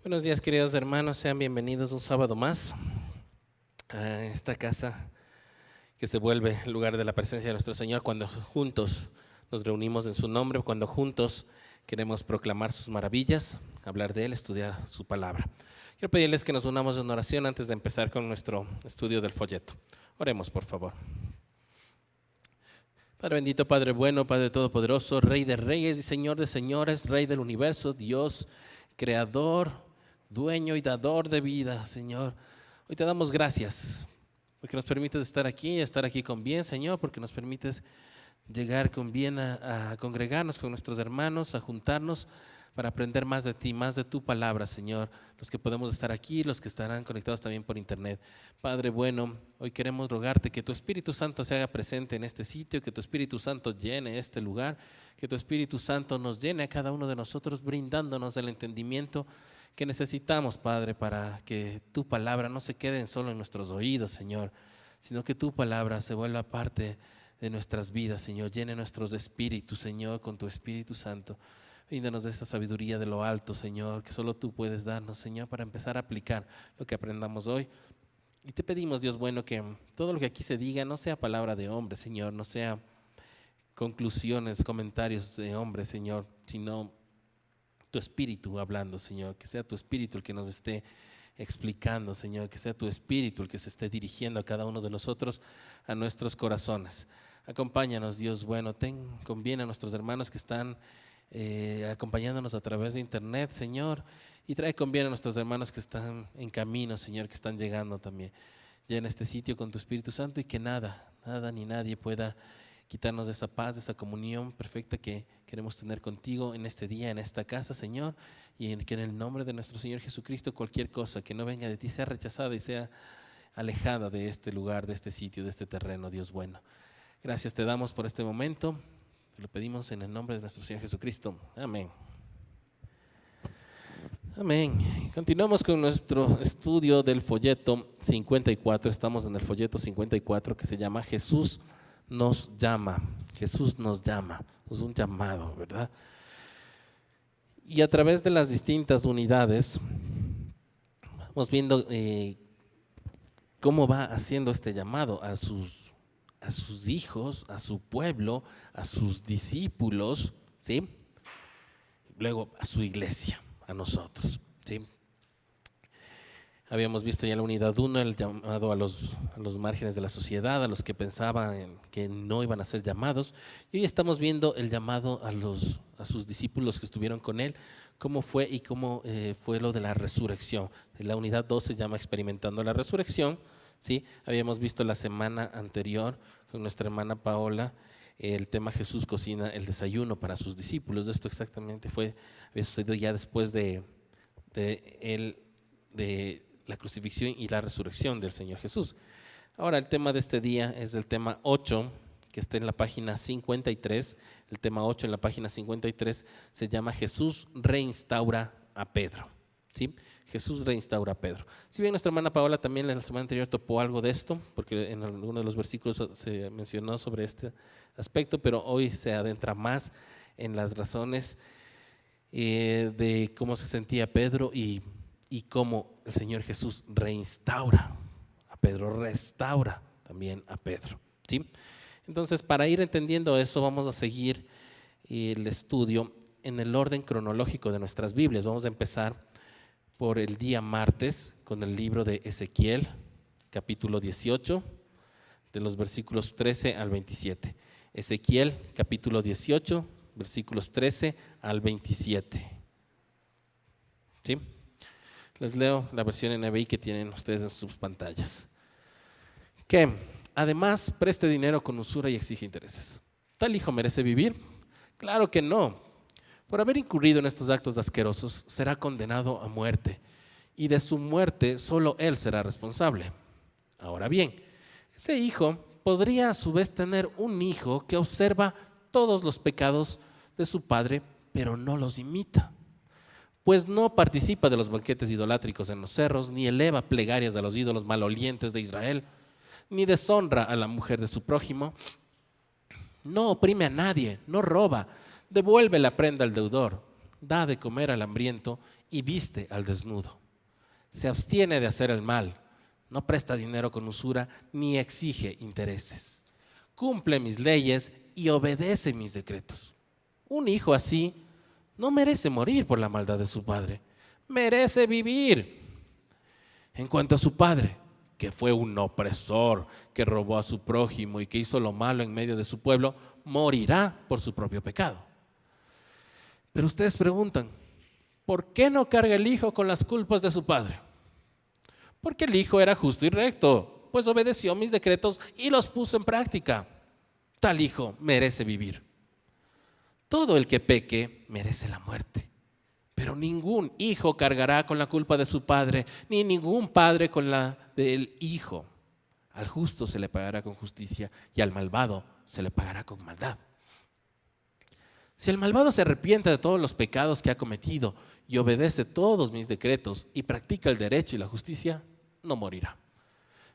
Buenos días, queridos hermanos, sean bienvenidos un sábado más a esta casa que se vuelve el lugar de la presencia de nuestro Señor cuando juntos nos reunimos en su nombre, cuando juntos queremos proclamar sus maravillas, hablar de Él, estudiar su palabra. Quiero pedirles que nos unamos en oración antes de empezar con nuestro estudio del folleto. Oremos, por favor. Padre bendito, Padre bueno, Padre todopoderoso, Rey de reyes y Señor de señores, Rey del universo, Dios, Creador, dueño y dador de vida, Señor. Hoy te damos gracias porque nos permites estar aquí con bien, Señor, porque nos permites llegar con bien a congregarnos con nuestros hermanos, a juntarnos para aprender más de ti, más de tu palabra, Señor. Los que podemos estar aquí, los que estarán conectados también por internet. Padre bueno, hoy queremos rogarte que tu Espíritu Santo se haga presente en este sitio, que tu Espíritu Santo llene este lugar, que tu Espíritu Santo nos llene a cada uno de nosotros, brindándonos el entendimiento que necesitamos, Padre, para que tu palabra no se quede solo en nuestros oídos, Señor, sino que tu palabra se vuelva parte de nuestras vidas, Señor. Llene nuestros espíritus, Señor, con tu Espíritu Santo. Bríndanos de esta sabiduría de lo alto, Señor, que solo tú puedes darnos, Señor, para empezar a aplicar lo que aprendamos hoy. Y te pedimos, Dios bueno, que todo lo que aquí se diga no sea palabra de hombre, Señor, no sea conclusiones, comentarios de hombre, Señor, sino tu Espíritu hablando, Señor, que sea tu Espíritu el que nos esté explicando, Señor, que sea tu Espíritu el que se esté dirigiendo a cada uno de nosotros, a nuestros corazones. Acompáñanos, Dios bueno, ten con bien a nuestros hermanos que están acompañándonos a través de internet, Señor, y trae con bien a nuestros hermanos que están en camino, Señor, que están llegando también. Llena este sitio con tu Espíritu Santo y que nada ni nadie pueda quitarnos de esa paz, de esa comunión perfecta que queremos tener contigo en este día, en esta casa, Señor, y que en el nombre de nuestro Señor Jesucristo cualquier cosa que no venga de ti sea rechazada y sea alejada de este lugar, de este sitio, de este terreno, Dios bueno. Gracias te damos por este momento, te lo pedimos en el nombre de nuestro Señor Jesucristo. Amén. Amén. Continuamos con nuestro estudio del folleto 54. Estamos en el folleto 54 que se llama Jesús nos llama. Jesús nos llama. Es un llamado, ¿verdad? Y a través de las distintas unidades vamos viendo cómo va haciendo este llamado a sus hijos, a su pueblo, a sus discípulos, ¿sí? Luego a su iglesia, a nosotros, ¿sí? Habíamos visto ya en la unidad 1 el llamado a los márgenes de la sociedad, a los que pensaban que no iban a ser llamados. Y hoy estamos viendo el llamado a sus discípulos que estuvieron con él, cómo fue y cómo fue lo de la resurrección. En la unidad 2 se llama Experimentando la Resurrección, ¿sí? Habíamos visto la semana anterior con nuestra hermana Paola el tema Jesús cocina el desayuno para sus discípulos. Esto exactamente había sucedido ya después de la crucifixión y la resurrección del Señor Jesús. Ahora el tema de este día es el tema 8, que está en la página 53. El tema 8 en la página 53 se llama Jesús reinstaura a Pedro, ¿sí? Jesús reinstaura a Pedro. Si bien nuestra hermana Paola también en la semana anterior topó algo de esto, porque en alguno de los versículos se mencionó sobre este aspecto, pero hoy se adentra más en las razones de cómo se sentía Pedro y cómo el Señor Jesús reinstaura a Pedro, restaura también a Pedro, ¿sí? Entonces, para ir entendiendo eso, vamos a seguir el estudio en el orden cronológico de nuestras Biblias. Vamos a empezar por el día martes con el libro de Ezequiel, capítulo 18, de los versículos 13 al 27. Ezequiel, capítulo 18, versículos 13 al 27. ¿Sí? Les leo la versión NBI que tienen ustedes en sus pantallas. Que además preste dinero con usura y exige intereses. ¿Tal hijo merece vivir? Claro que no. Por haber incurrido en estos actos asquerosos, será condenado a muerte, y de su muerte solo él será responsable. Ahora bien, ese hijo podría a su vez tener un hijo que observa todos los pecados de su padre, pero no los imita. Pues no participa de los banquetes idolátricos en los cerros, ni eleva plegarias a los ídolos malolientes de Israel, ni deshonra a la mujer de su prójimo, no oprime a nadie, no roba, devuelve la prenda al deudor, da de comer al hambriento y viste al desnudo. Se abstiene de hacer el mal, no presta dinero con usura, ni exige intereses. Cumple mis leyes y obedece mis decretos. Un hijo así no merece morir por la maldad de su padre, merece vivir. En cuanto a su padre, que fue un opresor, que robó a su prójimo y que hizo lo malo en medio de su pueblo, morirá por su propio pecado. Pero ustedes preguntan, ¿por qué no carga el hijo con las culpas de su padre? Porque el hijo era justo y recto, pues obedeció mis decretos y los puso en práctica. Tal hijo merece vivir. Todo el que peque merece la muerte, pero ningún hijo cargará con la culpa de su padre, ni ningún padre con la del hijo. Al justo se le pagará con justicia y al malvado se le pagará con maldad. Si el malvado se arrepiente de todos los pecados que ha cometido y obedece todos mis decretos y practica el derecho y la justicia, no morirá.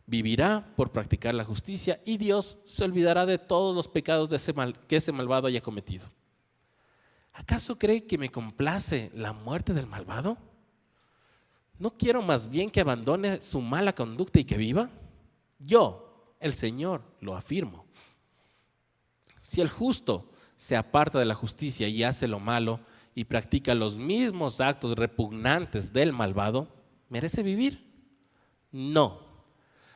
Vivirá por practicar la justicia y Dios se olvidará de todos los pecados que ese malvado haya cometido. ¿Acaso cree que me complace la muerte del malvado? ¿No quiero más bien que abandone su mala conducta y que viva? Yo, el Señor, lo afirmo. Si el justo se aparta de la justicia y hace lo malo y practica los mismos actos repugnantes del malvado, ¿merece vivir? No,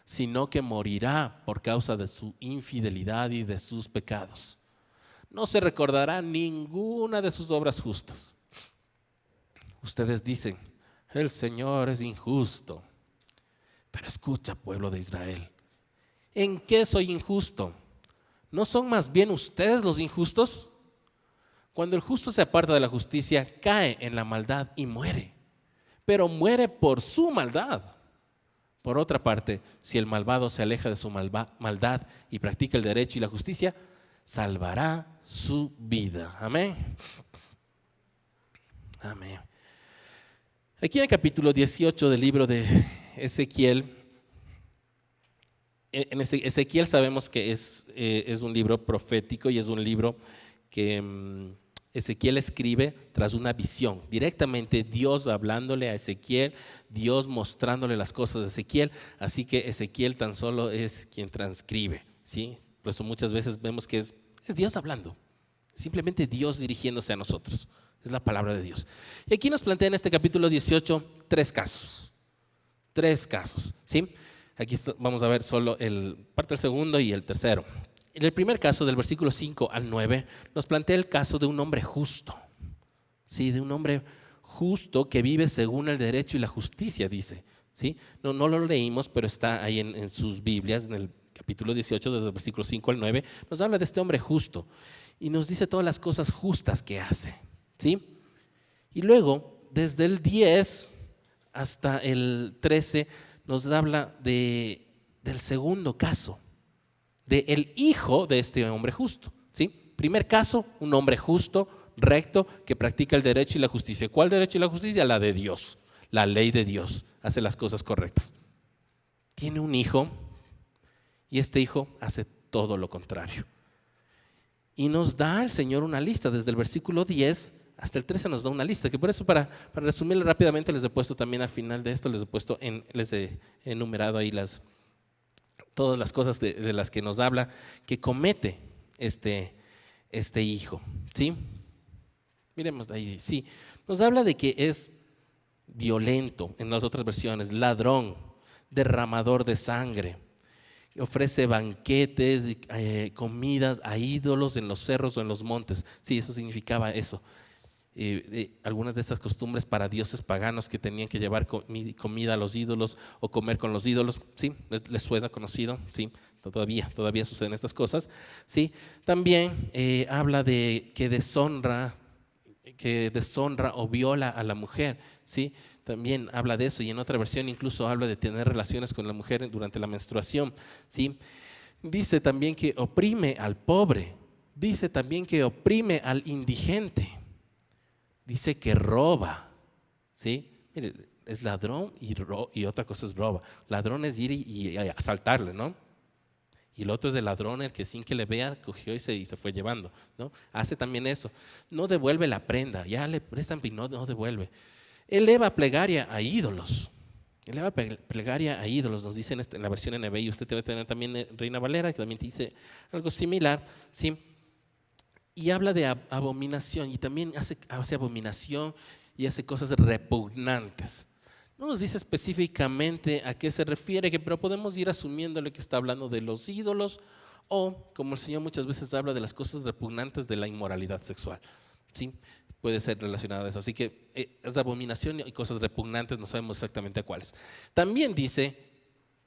sino que morirá por causa de su infidelidad y de sus pecados. No se recordará ninguna de sus obras justas. Ustedes dicen, el Señor es injusto. Pero escucha, pueblo de Israel, ¿en qué soy injusto? ¿No son más bien ustedes los injustos? Cuando el justo se aparta de la justicia, cae en la maldad y muere, pero muere por su maldad. Por otra parte, si el malvado se aleja de su maldad y practica el derecho y la justicia, salvará su vida. Amén. Amén. Aquí en el capítulo 18 del libro de Ezequiel, en Ezequiel sabemos que es un libro profético y es un libro que Ezequiel escribe tras una visión, directamente Dios hablándole a Ezequiel, Dios mostrándole las cosas de Ezequiel, así que Ezequiel tan solo es quien transcribe, ¿sí? Por eso muchas veces vemos que es Dios hablando, simplemente Dios dirigiéndose a nosotros, es la palabra de Dios. Y aquí nos plantea en este capítulo 18 tres casos, ¿sí? Aquí vamos a ver solo parte del segundo y el tercero. En el primer caso, del versículo 5 al 9, nos plantea el caso de un hombre justo, ¿sí? De un hombre justo que vive según el derecho y la justicia, dice, ¿sí? No lo leímos, pero está ahí en sus Biblias, en el capítulo 18, desde el versículo 5 al 9, nos habla de este hombre justo y nos dice todas las cosas justas que hace, ¿sí? Y luego, desde el 10 hasta el 13, nos habla del segundo caso, del hijo de este hombre justo, ¿sí? Primer caso, un hombre justo, recto, que practica el derecho y la justicia. ¿Cuál derecho y la justicia? La de Dios, la ley de Dios, hace las cosas correctas. Tiene un hijo y este hijo hace todo lo contrario. Y nos da el Señor una lista, desde el versículo 10 hasta el 13 nos da una lista, que por eso para resumirlo rápidamente les he puesto también al final de esto, les he enumerado ahí todas las cosas de las que nos habla que comete este hijo, ¿sí? Miremos ahí, sí. Nos habla de que es violento, en las otras versiones, ladrón, derramador de sangre, ofrece banquetes, comidas a ídolos en los cerros o en los montes. Sí, eso significaba eso. Algunas de estas costumbres para dioses paganos que tenían que llevar comida a los ídolos o comer con los ídolos, ¿sí? ¿Les suena conocido? Sí, todavía suceden estas cosas, ¿sí? También habla de que deshonra o viola a la mujer, ¿sí? También habla de eso, y en otra versión incluso habla de tener relaciones con la mujer durante la menstruación, ¿sí? Dice también que oprime al pobre, dice también que oprime al indigente. Dice que roba, ¿sí? Mire, es ladrón y otra cosa es roba. Ladrón es ir y asaltarle, ¿no? Y el otro es el ladrón, el que sin que le vea cogió y se fue llevando, ¿no? Hace también eso. No devuelve la prenda, ya le prestan y no devuelve. Eleva plegaria a ídolos. Eleva plegaria a ídolos, nos dice en la versión NBI. Usted debe tener también Reina Valera, que también dice algo similar, ¿sí? Y habla de abominación, y también hace abominación y hace cosas repugnantes. No nos dice específicamente a qué se refiere, pero podemos ir asumiéndole que está hablando de los ídolos, o como el Señor muchas veces habla de las cosas repugnantes de la inmoralidad sexual, ¿sí? Puede ser relacionado a eso. Así que es abominación y cosas repugnantes, no sabemos exactamente a cuáles. También dice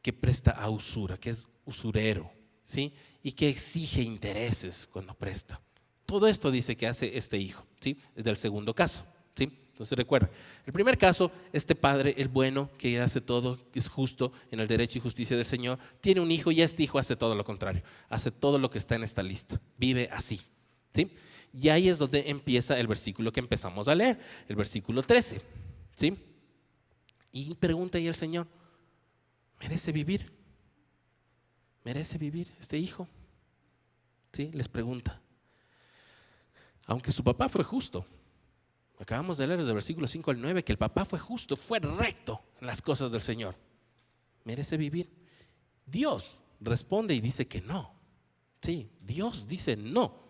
que presta a usura, que es usurero, ¿sí? Y que exige intereses cuando presta. Todo esto dice que hace este hijo, ¿sí? Es del segundo caso, ¿sí? Entonces recuerda, el primer caso, este padre, el bueno, que hace todo, que es justo en el derecho y justicia del Señor, tiene un hijo y este hijo hace todo lo contrario, hace todo lo que está en esta lista, vive así, ¿sí? Y ahí es donde empieza el versículo que empezamos a leer, el versículo 13, ¿sí? Y pregunta ahí el Señor, ¿merece vivir? ¿Merece vivir este hijo? ¿Sí? Les pregunta. Aunque su papá fue justo, acabamos de leer desde el versículo 5 al 9 que el papá fue justo, fue recto en las cosas del Señor. ¿Merece vivir? Dios responde y dice que no. Sí, Dios dice no.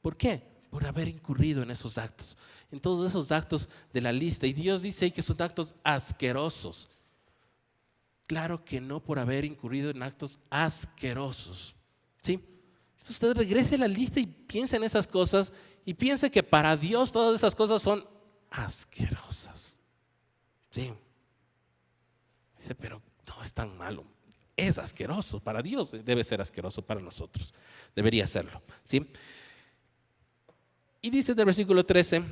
¿Por qué? Por haber incurrido en esos actos, en todos esos actos de la lista. Y Dios dice que son actos asquerosos. Claro que no, por haber incurrido en actos asquerosos. ¿Sí? Entonces usted regrese a la lista y piense en esas cosas y piense que para Dios todas esas cosas son asquerosas. Sí. Dice, pero no es tan malo. Es asqueroso para Dios, debe ser asqueroso para nosotros. Debería serlo. ¿Sí? Y dice del versículo 13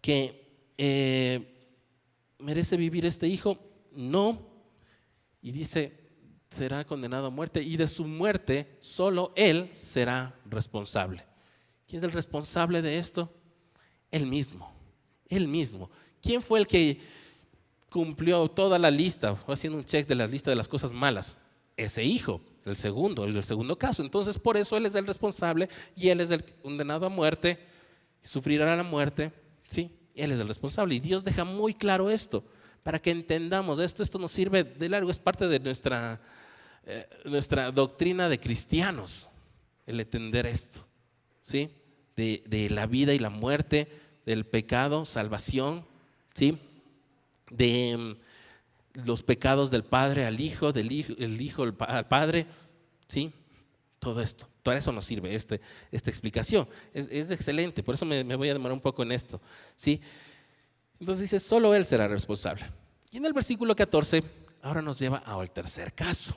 que ¿merece vivir este hijo? No. Y dice, será condenado a muerte y de su muerte solo él será responsable. ¿Quién es el responsable de esto? Él mismo. Él mismo. ¿Quién fue el que cumplió toda la lista? Fue haciendo un check de las listas de las cosas malas. Ese hijo. El del segundo caso. Entonces por eso él es el responsable y él es el condenado a muerte, sufrirá la muerte, ¿sí? Él es el responsable y Dios deja muy claro esto para que entendamos esto. Esto nos sirve de largo, es parte de nuestra doctrina de cristianos, el entender esto, ¿sí? De la vida y la muerte, del pecado, salvación, ¿sí? De los pecados del Padre al Hijo, del Hijo al Padre, ¿sí? Todo esto, para eso nos sirve esta explicación. Es excelente, por eso me voy a demorar un poco en esto, ¿sí? Entonces dice, solo Él será responsable. Y en el versículo 14, ahora nos lleva al tercer caso,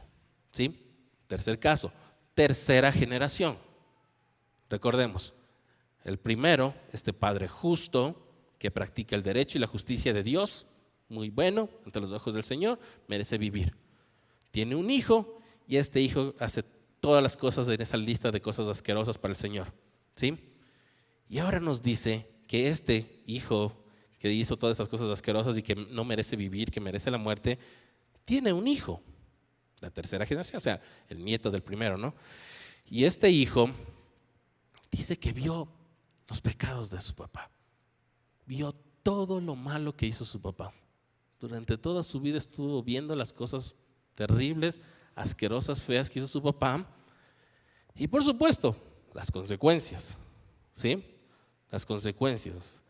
¿sí? Tercer caso, tercera generación. Recordemos, el primero, este Padre justo, que practica el derecho y la justicia de Dios, muy bueno ante los ojos del Señor, merece vivir. Tiene un hijo y este hijo hace todas las cosas en esa lista de cosas asquerosas para el Señor, ¿sí? Y ahora nos dice que este hijo que hizo todas esas cosas asquerosas y que no merece vivir, que merece la muerte, tiene un hijo, la tercera generación, o sea, el nieto del primero, ¿no? Y este hijo dice que vio los pecados de su papá, vio todo lo malo que hizo su papá. Durante toda su vida estuvo viendo las cosas terribles, asquerosas, feas que hizo su papá. Y por supuesto, las consecuencias, ¿sí? Las consecuencias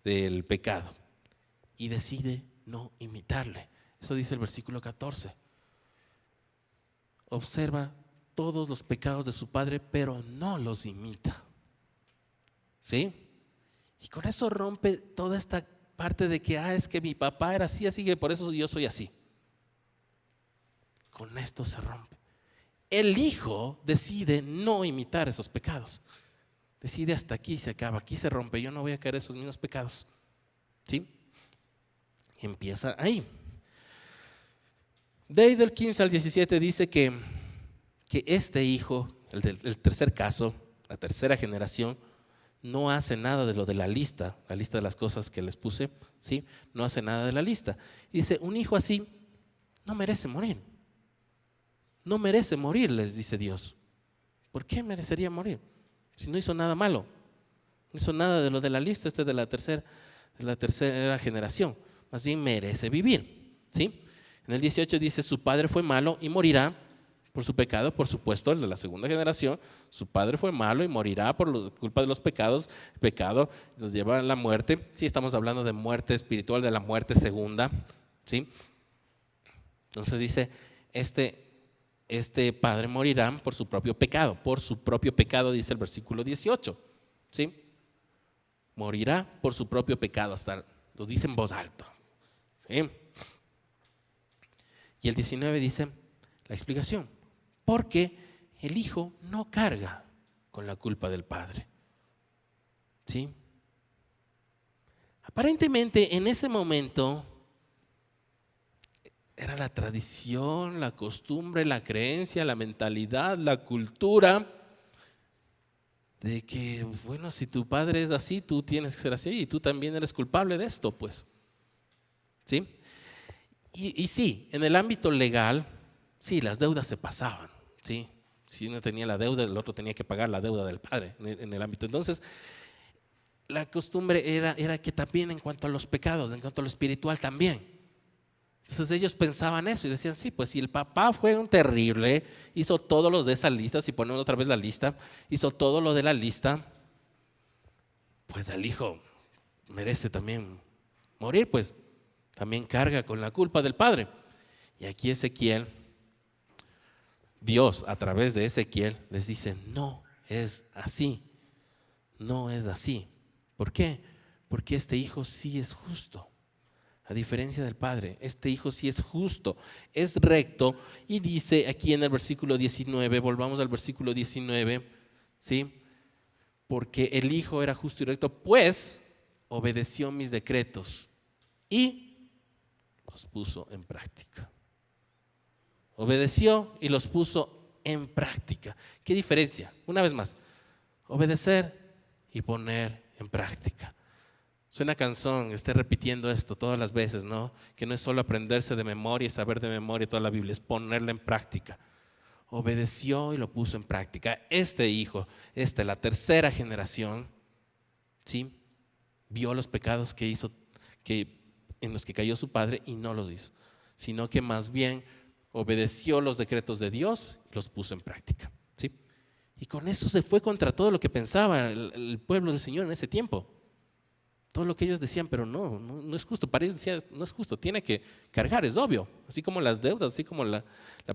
del pecado. Y decide no imitarle. Eso dice el versículo 14. Observa todos los pecados de su padre, pero no los imita. ¿Sí? Y con eso rompe toda esta parte de que, es que mi papá era así, así que por eso yo soy así. Con esto se rompe. El hijo decide no imitar esos pecados. Decide hasta aquí se acaba, aquí se rompe, yo no voy a caer en esos mismos pecados. ¿Sí? Empieza ahí. De ahí del 15 al 17 dice que este hijo, el tercer caso, la tercera generación, no hace nada de lo de la lista de las cosas que les puse, ¿sí? No hace nada de la lista. Dice, un hijo así no merece morir. No merece morir, les dice Dios. ¿Por qué merecería morir? Si no hizo nada malo, no hizo nada de lo de la lista, de la tercera es la tercera generación, más bien merece vivir, ¿sí? En el 18 dice, su padre fue malo y morirá por su pecado. Por supuesto, el de la segunda generación, su padre fue malo y morirá por culpa de los pecados. El pecado nos lleva a la muerte. Sí, estamos hablando de muerte espiritual, de la muerte segunda, ¿sí? Entonces dice, este padre morirá por su propio pecado, dice el versículo 18, ¿sí? Morirá por su propio pecado, hasta lo dice en voz alta, ¿sí? Y el 19 dice la explicación, porque el hijo no carga con la culpa del padre, ¿sí? Aparentemente en ese momento era la tradición, la costumbre, la creencia, la mentalidad, la cultura de que, bueno, si tu padre es así, tú tienes que ser así y tú también eres culpable de esto, pues, ¿sí? Y sí, en el ámbito legal, sí, las deudas se pasaban, ¿sí? Si uno tenía la deuda, el otro tenía que pagar la deuda del padre en el ámbito. Entonces, la costumbre era que también en cuanto a los pecados, en cuanto a lo espiritual también. Entonces ellos pensaban eso y decían, sí, pues si el papá fue un terrible, hizo todos los de esa lista, si ponemos otra vez la lista, hizo todo lo de la lista, pues el hijo merece también morir, pues también carga con la culpa del padre. Y aquí Ezequiel, Dios a través de Ezequiel les dice, no es así, no es así. ¿Por qué? Porque este hijo sí es justo. A diferencia del padre, este hijo sí es justo, es recto, y dice aquí en el versículo 19, volvamos al versículo 19, ¿sí? Porque el hijo era justo y recto, pues obedeció mis decretos y los puso en práctica. Obedeció y los puso en práctica. ¿Qué diferencia? Una vez más, obedecer y poner en práctica. Suena canción, esté repitiendo esto todas las veces, ¿no? Que no es solo aprenderse de memoria y saber de memoria toda la Biblia, es ponerla en práctica. Obedeció y lo puso en práctica. Este hijo, la tercera generación, ¿sí? Vio los pecados que hizo, en los que cayó su padre y no los hizo, sino que más bien obedeció los decretos de Dios y los puso en práctica, ¿sí? Y con eso se fue contra todo lo que pensaba el pueblo del Señor en ese tiempo. Todo lo que ellos decían, pero no es justo. Para ellos decían, no es justo, tiene que cargar, es obvio. Así como las deudas, así como la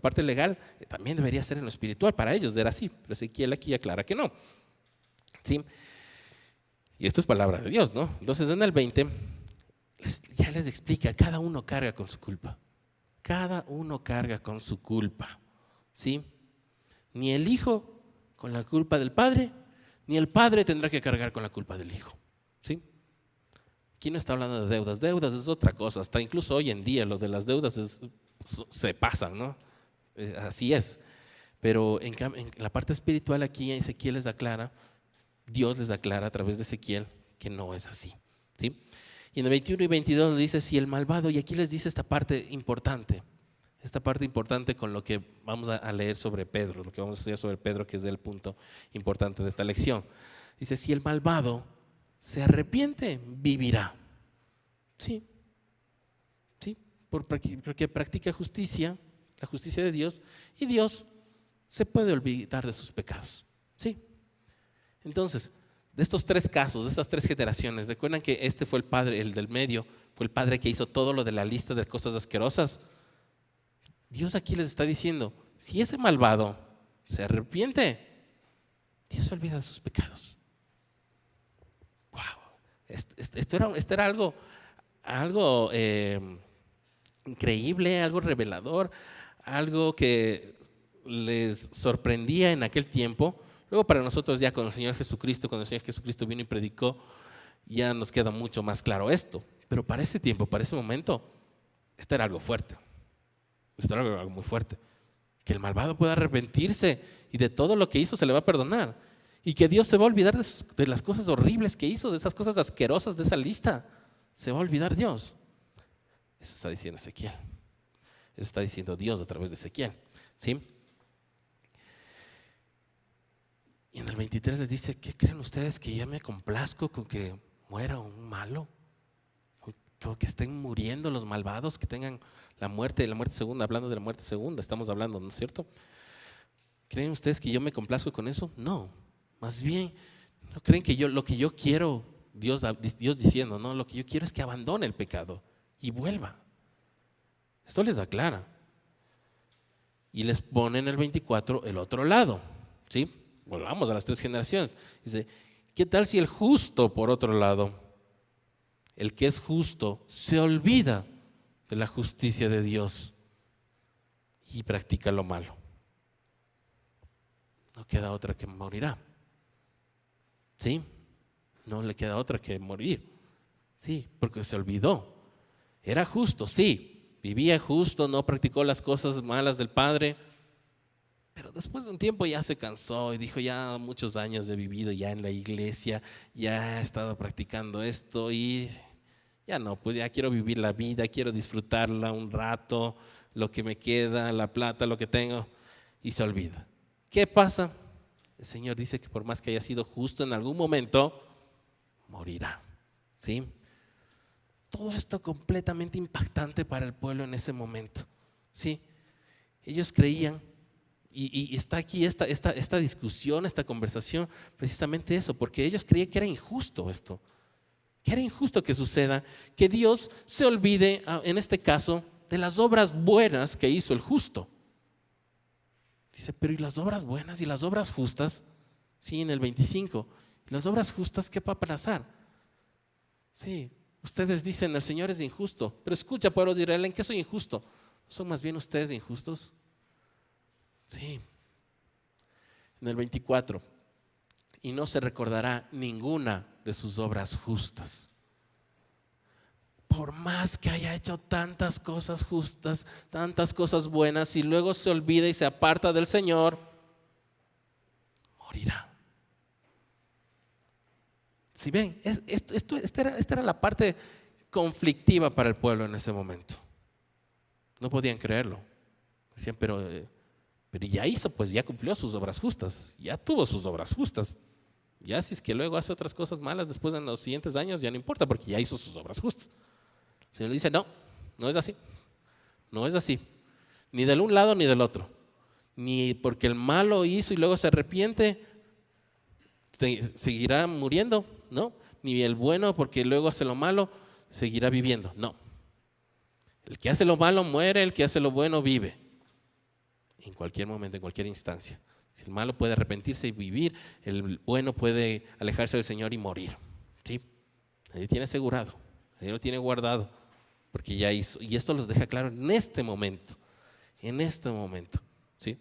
parte legal, también debería ser en lo espiritual. Para ellos era así, pero Ezequiel aquí aclara que no, ¿sí? Y esto es palabra de Dios, ¿no? Entonces en el 20 ya les explica, cada uno carga con su culpa. Cada uno carga con su culpa, ¿sí? Ni el hijo con la culpa del padre, ni el padre tendrá que cargar con la culpa del hijo, ¿sí? Aquí no está hablando de deudas, deudas es otra cosa, hasta incluso hoy en día lo de las deudas se pasan, ¿no? Así es, pero en la parte espiritual aquí Ezequiel les aclara, Dios les aclara a través de Ezequiel que no es así, ¿sí? Y en el 21 y 22 dice, si el malvado, y aquí les dice esta parte importante con lo que vamos a leer sobre Pedro, lo que vamos a estudiar sobre Pedro, que es el punto importante de esta lección. Dice, si el malvado se arrepiente, vivirá. Sí, porque practica justicia, la justicia de Dios, y Dios se puede olvidar de sus pecados. Sí. Entonces, de estos tres casos, de estas tres generaciones, recuerdan que este fue el padre, el del medio, fue el padre que hizo todo lo de la lista de cosas asquerosas. Dios aquí les está diciendo, si ese malvado se arrepiente, Dios se olvida de sus pecados. Esto era algo increíble, algo revelador, algo que les sorprendía en aquel tiempo. Luego para nosotros ya con el Señor Jesucristo, cuando el Señor Jesucristo vino y predicó, ya nos queda mucho más claro esto. Pero para ese tiempo, para ese momento, esto era algo fuerte. Esto era algo muy fuerte. Que el malvado pueda arrepentirse y de todo lo que hizo se le va a perdonar. Y que Dios se va a olvidar de las cosas horribles que hizo, de esas cosas asquerosas de esa lista. Se va a olvidar Dios. Eso está diciendo Ezequiel. Eso está diciendo Dios a través de Ezequiel, ¿sí? Y en el 23 les dice, ¿qué creen ustedes? ¿Que ya me complazco con que muera un malo? como que estén muriendo los malvados, que tengan la muerte segunda, hablando de la muerte segunda, estamos hablando, ¿no es cierto? ¿Creen ustedes que yo me complazco con eso? No, más bien, ¿no creen que lo que yo quiero, Dios diciendo, no, lo que yo quiero es que abandone el pecado y vuelva? Esto les aclara. Y les pone en el 24 el otro lado, ¿sí? Volvamos a las 3 generaciones. Dice, ¿qué tal si el justo, por otro lado, el que es justo, se olvida de la justicia de Dios y practica lo malo? No queda otra que morirá. ¿Sí? No le queda otra que morir. Sí, porque se olvidó. Era justo, sí. Vivía justo, no practicó las cosas malas del Padre. Pero después de un tiempo ya se cansó y dijo, ya muchos años he vivido ya en la iglesia, ya he estado practicando esto y ya no, pues ya quiero vivir la vida, quiero disfrutarla un rato, lo que me queda, la plata, lo que tengo, y se olvida. ¿Qué pasa? El Señor dice que por más que haya sido justo en algún momento, morirá. ¿Sí? Todo esto completamente impactante para el pueblo en ese momento. ¿Sí? Ellos creían, y está aquí esta discusión, esta conversación, precisamente eso, porque ellos creían que era injusto esto, que era injusto que suceda, que Dios se olvide, en este caso, de las obras buenas que hizo el justo. Dice, pero ¿y las obras buenas y las obras justas? Sí, en el 25. ¿Y las obras justas qué va a pasar? Sí, ustedes dicen, el Señor es injusto, pero escucha, pueblo de Israel, ¿en qué soy injusto? ¿Son más bien ustedes injustos? Sí. En el 24, y no se recordará ninguna de sus obras justas. Por más que haya hecho tantas cosas justas, tantas cosas buenas, y luego se olvida y se aparta del Señor, morirá. Si ven, esta era la parte conflictiva para el pueblo en ese momento. No podían creerlo. Decían, pero ya hizo, pues ya cumplió sus obras justas, ya tuvo sus obras justas. Ya si es que luego hace otras cosas malas después en los siguientes años, ya no importa porque ya hizo sus obras justas. El Señor dice, no, no es así. No es así. Ni del un lado ni del otro. Ni porque el malo hizo y luego se arrepiente, seguirá muriendo, ¿no? Ni el bueno porque luego hace lo malo, seguirá viviendo, no. El que hace lo malo muere, el que hace lo bueno vive. En cualquier momento, en cualquier instancia. Si el malo puede arrepentirse y vivir, el bueno puede alejarse del Señor y morir. ¿Sí? Nadie tiene asegurado, nadie lo tiene guardado, porque ya hizo. Y esto los deja claro en este momento. En este momento. ¿Sí?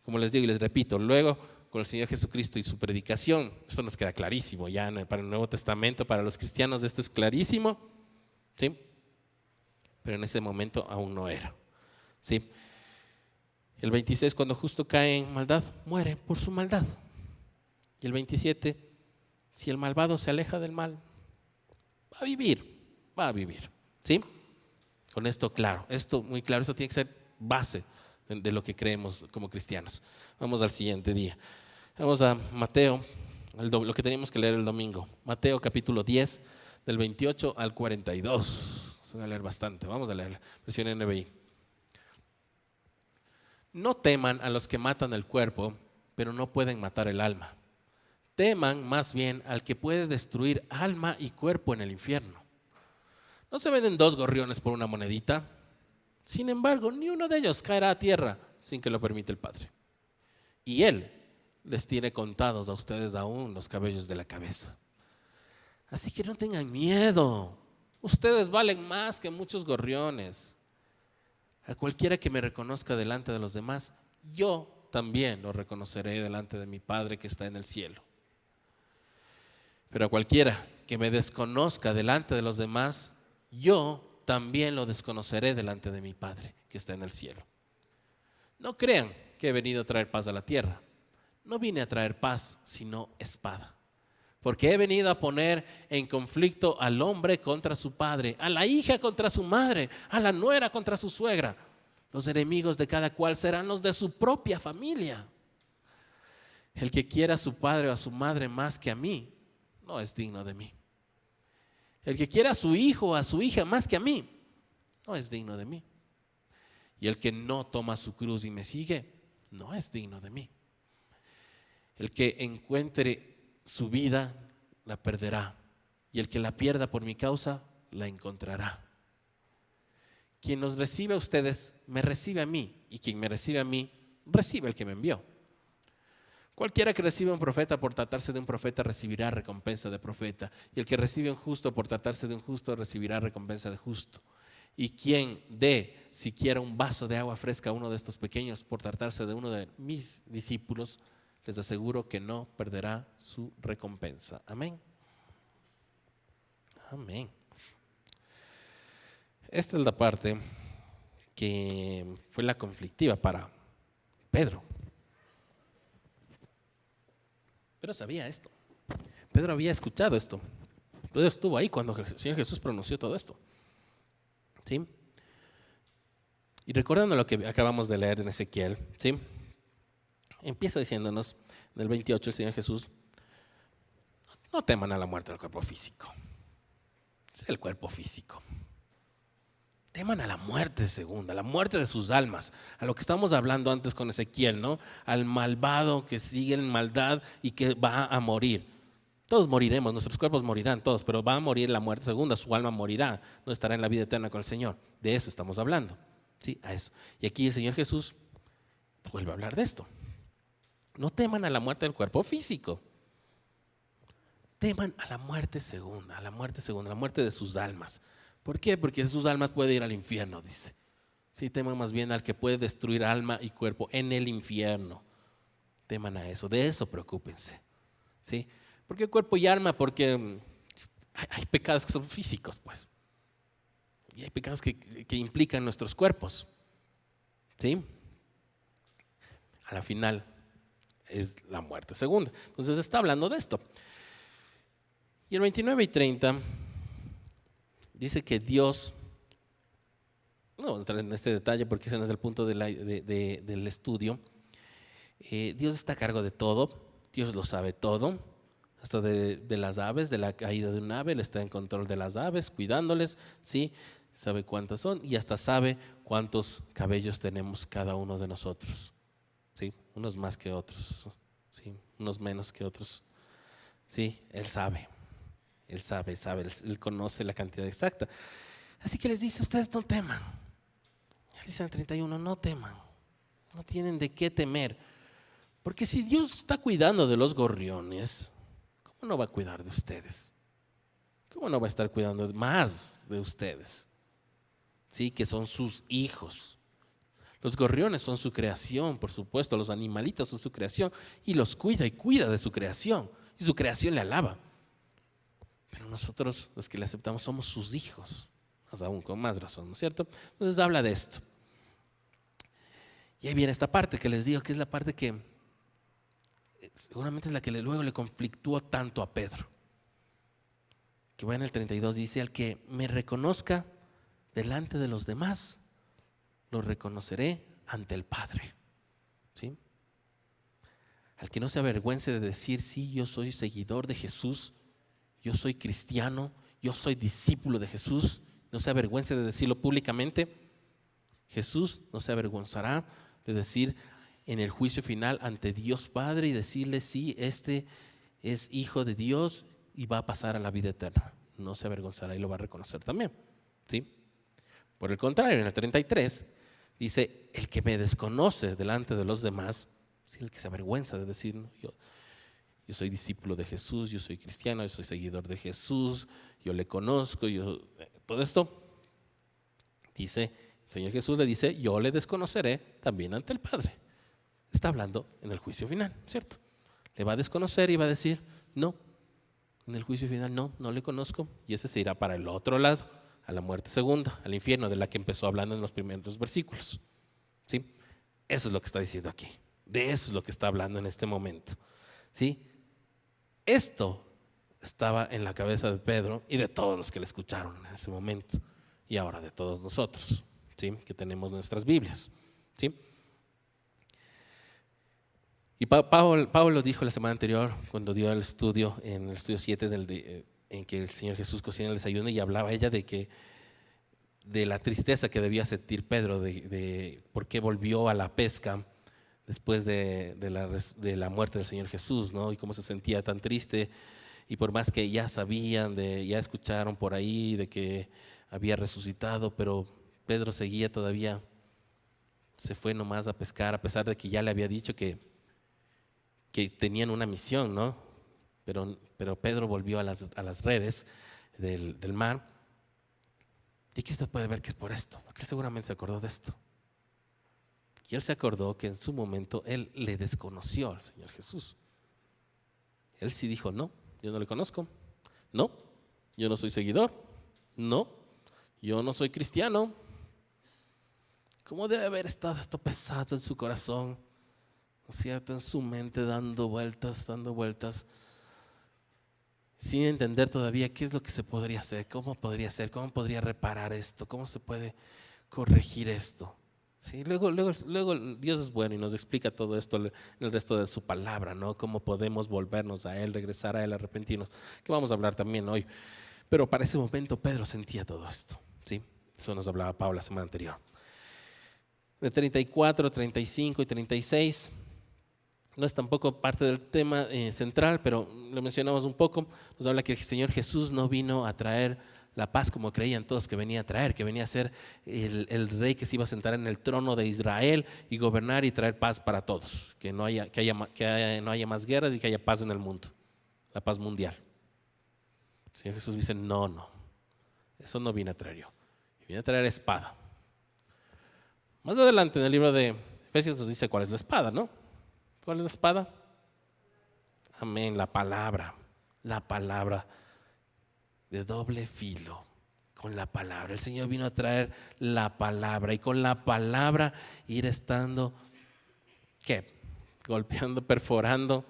Como les digo y les repito, luego con el Señor Jesucristo y su predicación, esto nos queda clarísimo. Ya para el Nuevo Testamento, para los cristianos, esto es clarísimo. ¿Sí? Pero en ese momento aún no era. ¿Sí? El 26, cuando justo cae en maldad, muere por su maldad. Y el 27, si el malvado se aleja del mal, va a vivir. ¿Sí? Con esto claro, esto muy claro, esto tiene que ser base de lo que creemos como cristianos. Vamos al siguiente día. Vamos a Mateo, lo que teníamos que leer el domingo. Mateo capítulo 10, del 28 al 42. Se va a leer bastante, vamos a leer la versión NBI. No teman a los que matan el cuerpo, pero no pueden matar el alma. Teman más bien al que puede destruir alma y cuerpo en el infierno. ¿No se venden 2 gorriones por una monedita? Sin embargo, ni uno de ellos caerá a tierra sin que lo permita el Padre. Y Él les tiene contados a ustedes aún los cabellos de la cabeza. Así que no tengan miedo. Ustedes valen más que muchos gorriones. A cualquiera que me reconozca delante de los demás, yo también lo reconoceré delante de mi Padre que está en el cielo. Pero a cualquiera que me desconozca delante de los demás, yo también lo desconoceré delante de mi Padre que está en el cielo. No crean que he venido a traer paz a la tierra. No vine a traer paz, sino espada. Porque he venido a poner en conflicto al hombre contra su padre, a la hija contra su madre, a la nuera contra su suegra. Los enemigos de cada cual serán los de su propia familia. El que quiera a su padre o a su madre más que a mí, no es digno de mí. El que quiere a su hijo o a su hija más que a mí, no es digno de mí. Y el que no toma su cruz y me sigue, no es digno de mí. El que encuentre su vida, la perderá. Y el que la pierda por mi causa, la encontrará. Quien los recibe a ustedes, me recibe a mí. Y quien me recibe a mí, recibe al que me envió. Cualquiera que recibe a un profeta por tratarse de un profeta, recibirá recompensa de profeta. Y el que recibe a un justo por tratarse de un justo, recibirá recompensa de justo. Y quien dé siquiera un vaso de agua fresca a uno de estos pequeños por tratarse de uno de mis discípulos, les aseguro que no perderá su recompensa. Amén. Amén. Esta es la parte que fue la conflictiva para Pedro. Pedro sabía esto. Pedro había escuchado esto. Pedro estuvo ahí cuando el Señor Jesús pronunció todo esto. ¿Sí? Y recordando lo que acabamos de leer en Ezequiel, ¿sí? Empieza diciéndonos en el 28 el Señor Jesús: no teman a la muerte del cuerpo físico. Es el cuerpo físico. Teman a la muerte segunda, a la muerte de sus almas, a lo que estábamos hablando antes con Ezequiel, ¿no? Al malvado que sigue en maldad y que va a morir. Todos moriremos, nuestros cuerpos morirán todos, pero va a morir la muerte segunda, su alma morirá, no estará en la vida eterna con el Señor. De eso estamos hablando, ¿sí? A eso. Y aquí el Señor Jesús vuelve a hablar de esto. No teman a la muerte del cuerpo físico. Teman a la muerte segunda, a la muerte de sus almas. ¿Por qué? Porque sus almas pueden ir al infierno, dice. Sí, teman más bien al que puede destruir alma y cuerpo en el infierno. Teman a eso, de eso preocúpense. ¿Sí? ¿Por qué cuerpo y alma? Porque hay pecados que son físicos, pues. Y hay pecados que implican nuestros cuerpos. ¿Sí? A la final es la muerte segunda. Entonces está hablando de esto. Y el 29 y 30 dice que Dios, no vamos a entrar en este detalle porque ese no es el punto del estudio. Dios está a cargo de todo, Dios lo sabe todo, hasta de las aves, de la caída de un ave, Él está en control de las aves, cuidándoles, ¿sí? Sabe cuántas son y hasta sabe cuántos cabellos tenemos cada uno de nosotros, ¿sí? Unos más que otros, ¿sí? Unos menos que otros, ¿sí? Él sabe, Él conoce la cantidad exacta. Así que les dice, ustedes no teman. Él dice en el 31, no teman, no tienen de qué temer. Porque si Dios está cuidando de los gorriones, ¿cómo no va a cuidar de ustedes? ¿Cómo no va a estar cuidando más de ustedes? Sí, que son sus hijos. Los gorriones son su creación, por supuesto, los animalitos son su creación y los cuida y cuida de su creación y su creación le alaba. Pero nosotros, los que le aceptamos, somos sus hijos, más aún, con más razón, ¿no es cierto? Entonces habla de esto. Y ahí viene esta parte que les digo, que es la parte que seguramente es la que luego le conflictuó tanto a Pedro. Que va en el 32, dice, al que me reconozca delante de los demás, lo reconoceré ante el Padre. ¿Sí? Al que no se avergüence de decir, sí, yo soy seguidor de Jesús, yo soy cristiano, yo soy discípulo de Jesús, no se avergüence de decirlo públicamente. Jesús no se avergonzará de decir en el juicio final ante Dios Padre y decirle, sí, este es hijo de Dios y va a pasar a la vida eterna. No se avergonzará y lo va a reconocer también. ¿Sí? Por el contrario, en el 33 dice, el que me desconoce delante de los demás, ¿sí? El que se avergüenza de decir, no, yo soy discípulo de Jesús, yo soy cristiano, yo soy seguidor de Jesús, yo le conozco, todo esto, dice, el Señor Jesús le dice, yo le desconoceré también ante el Padre. Está hablando en el juicio final, ¿cierto? Le va a desconocer y va a decir, no, en el juicio final no le conozco, y ese se irá para el otro lado, a la muerte segunda, al infierno, de la que empezó hablando en los primeros versículos. ¿Sí? Eso es lo que está diciendo aquí, de eso es lo que está hablando en este momento. ¿Sí? Esto estaba en la cabeza de Pedro y de todos los que le escucharon en ese momento, y ahora de todos nosotros, ¿sí? Que tenemos nuestras Biblias. ¿Sí? Y Pablo dijo la semana anterior, cuando dio el estudio, en el estudio 7 en que el Señor Jesús cocina el desayuno y hablaba ella de la tristeza que debía sentir Pedro, de por qué volvió a la pesca después de la muerte del Señor Jesús, ¿no? Y cómo se sentía tan triste, y por más que ya sabían, ya escucharon por ahí de que había resucitado, pero Pedro seguía todavía, se fue nomás a pescar, a pesar de que ya le había dicho que tenían una misión, ¿no? Pero Pedro volvió a las redes del mar. Y que usted puede ver que es por esto, porque él seguramente se acordó de esto. Y él se acordó que en su momento él le desconoció al Señor Jesús. Él sí dijo, no, yo no le conozco. No, yo no soy seguidor. No, yo no soy cristiano. ¿Cómo debe haber estado esto pesado en su corazón? ¿No es cierto? En su mente dando vueltas, sin entender todavía qué es lo que se podría hacer, cómo podría ser, cómo podría reparar esto, cómo se puede corregir esto. Sí, luego Dios es bueno y nos explica todo esto en el resto de su palabra, ¿no? Cómo podemos volvernos a Él, regresar a Él, arrepentirnos, que vamos a hablar también hoy. Pero para ese momento Pedro sentía todo esto, ¿sí? Eso nos hablaba Pablo la semana anterior. De 34, 35 y 36, no es tampoco parte del tema central, pero lo mencionamos un poco. Nos habla que el Señor Jesús no vino a traer la paz como creían todos que venía a traer, que venía a ser el rey que se iba a sentar en el trono de Israel y gobernar y traer paz para todos, que no haya más guerras y que haya paz en el mundo, la paz mundial. El Señor Jesús dice, no, eso no vine a traer yo, vine a traer espada. Más adelante en el libro de Efesios nos dice cuál es la espada, ¿no? ¿Cuál es la espada? Amén, la palabra de doble filo. Con la palabra, el Señor vino a traer la palabra y con la palabra ir estando, ¿qué? Golpeando, perforando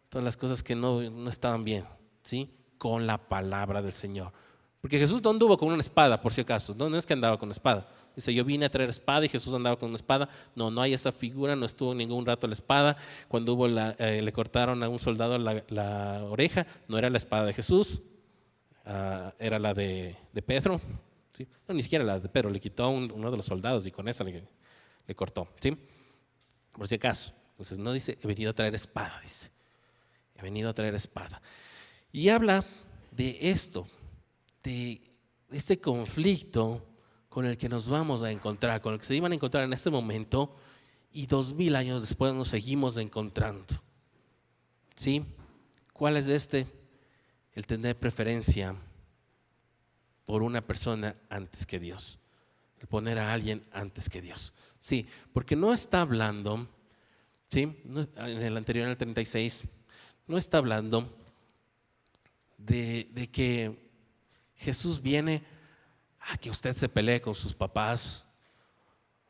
todas las cosas que no estaban bien, ¿sí? Con la palabra del Señor. Porque Jesús no anduvo con una espada, por si acaso, no es que andaba con una espada. Dice, yo vine a traer espada y Jesús andaba con una espada. No hay esa figura, no estuvo ningún rato la espada. Cuando le cortaron a un soldado la oreja, no era la espada de Jesús, era la de Pedro. ¿Sí? No, ni siquiera la de Pedro, le quitó a uno de los soldados y con esa le cortó. ¿Sí? Por si acaso. Entonces no dice, he venido a traer espada, dice. He venido a traer espada. Y habla de esto, de este conflicto con el que nos vamos a encontrar, con el que se iban a encontrar en este momento y 2000 años después nos seguimos encontrando. ¿Sí? ¿Cuál es este? El tener preferencia por una persona antes que Dios, el poner a alguien antes que Dios. Sí, porque no está hablando, ¿sí? En el anterior, en el 36, no está hablando de que Jesús viene a que usted se pelee con sus papás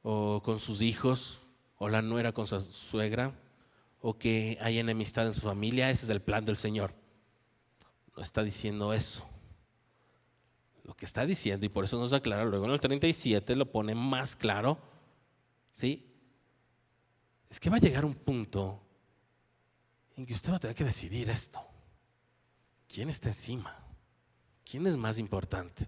o con sus hijos o la nuera con su suegra o que hay enemistad en su familia. Ese es el plan del Señor. No está diciendo eso. Lo que está diciendo, y por eso nos aclara luego en el 37, lo pone más claro, ¿sí? Es que va a llegar un punto en que usted va a tener que decidir esto. ¿Quién está encima? ¿Quién es más importante?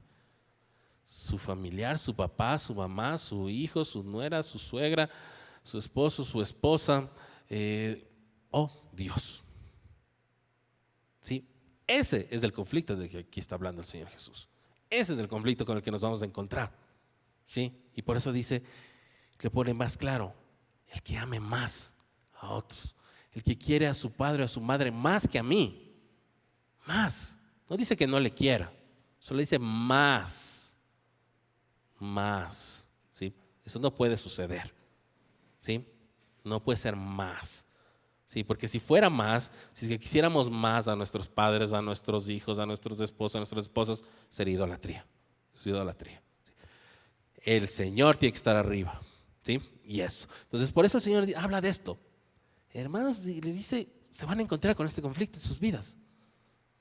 ¿Su familiar, su papá, su mamá, su hijo, su nuera, su suegra, su esposo, su esposa, o Dios? ¿Sí? Ese es el conflicto de que aquí está hablando el Señor Jesús. Ese es el conflicto con el que nos vamos a encontrar. ¿Sí? Y por eso dice, le pone más claro, el que ame más a otros, el que quiere a su padre o a su madre más que a mí, más. No dice que no le quiera, solo dice más. ¿Sí? Eso no puede suceder, ¿sí? No puede ser más, ¿sí? Porque si fuera más, si es que quisiéramos más a nuestros padres, a nuestros hijos, a nuestros esposos, a nuestras esposas, sería idolatría. Es idolatría, ¿sí? El Señor tiene que estar arriba, ¿sí? Y eso. Entonces, por eso el Señor habla de esto. Hermanos, les dice, se van a encontrar con este conflicto en sus vidas.